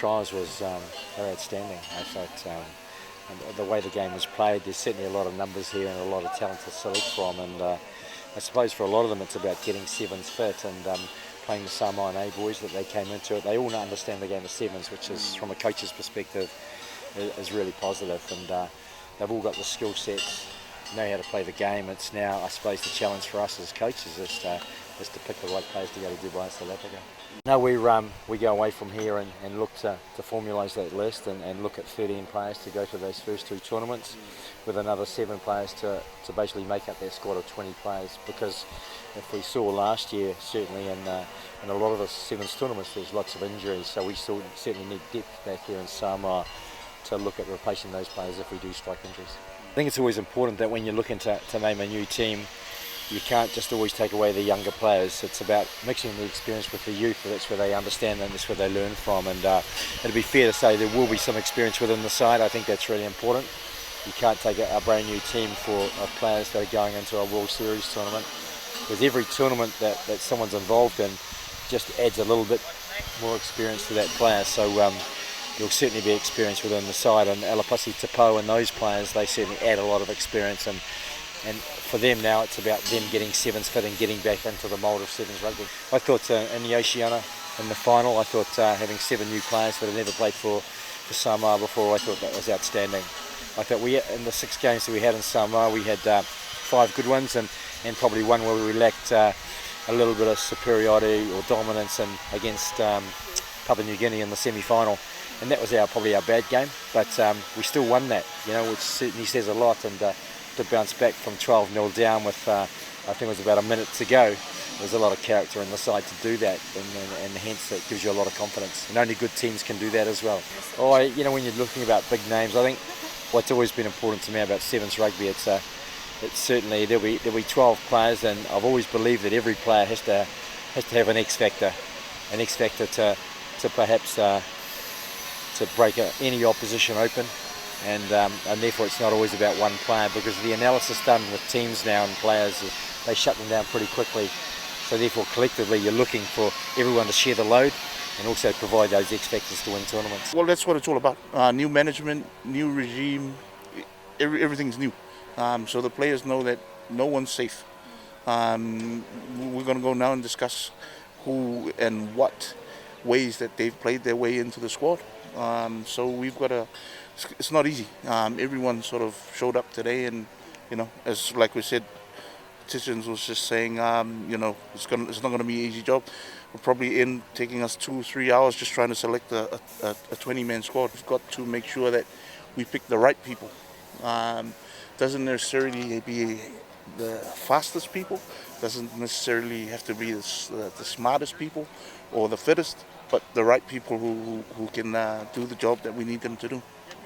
trials was very outstanding. I thought the way the game was played, there's certainly a lot of numbers here and a lot of talent to select from, and I suppose for a lot of them it's about getting sevens fit and playing the Samoa and A boys that they came into it. They all understand the game of sevens, which is, from a coach's perspective, is really positive, and they've all got the skill sets, know how to play the game. It's now, I suppose, the challenge for us as coaches is to pick the right players to go to Dubai, South Africa. No, we go away from here and look to formalise that list and look at 13 players to go to those first two tournaments, with another 7 players to basically make up that squad of 20 players. Because if we saw last year, certainly in a lot of the sevens tournaments, there's lots of injuries, so we certainly need depth back here in Samoa to look at replacing those players if we do strike injuries. I think it's always important that when you're looking to name a new team, you can't just always take away the younger players. It's about mixing the experience with the youth. That's where they understand and that's where they learn from. And it'd be fair to say there will be some experience within the side. I think that's really important. You can't take a brand new team of players that are going into a World Series tournament, because every tournament that someone's involved in just adds a little bit more experience to that player. So there'll certainly be experience within the side, and Alapasi, Tapo and those players, they certainly add a lot of experience, and for them now it's about them getting sevens fit and getting back into the mould of sevens rugby. I thought in the Oceania, in the final, I thought having 7 new players that had never played for Samoa before, I thought that was outstanding. I thought in the 6 games that we had in Samoa, we had 5 good ones and probably one where we lacked a little bit of superiority or dominance against Papua New Guinea in the semi-final. And that was probably our bad game, but we still won that, which certainly says a lot. And to bounce back from 12-0 down with, I think it was about a minute to go, there's a lot of character in the side to do that, and hence it gives you a lot of confidence. And only good teams can do that as well. When you're looking about big names, I think what's always been important to me about sevens rugby, it's certainly there'll be 12 players, and I've always believed that every player has to have an X factor to perhaps to break any opposition open, and therefore it's not always about one player, because the analysis done with teams now and players is they shut them down pretty quickly. So therefore collectively you're looking for everyone to share the load and also provide those X factors to win tournaments. Well, that's what it's all about. New management, new regime, everything's new. So the players know that no one's safe. We're going to go now and discuss who and what ways that they've played their way into the squad. So we've got it's not easy. Everyone sort of showed up today, and as like we said, Tietjens was just saying, it's not going to be an easy job. We're probably taking us 2-3 hours just trying to select a 20-man squad. We've got to make sure that we pick the right people. Doesn't necessarily be the fastest people, doesn't necessarily have to be the smartest people or the fittest, but the right people who can do the job that we need them to do.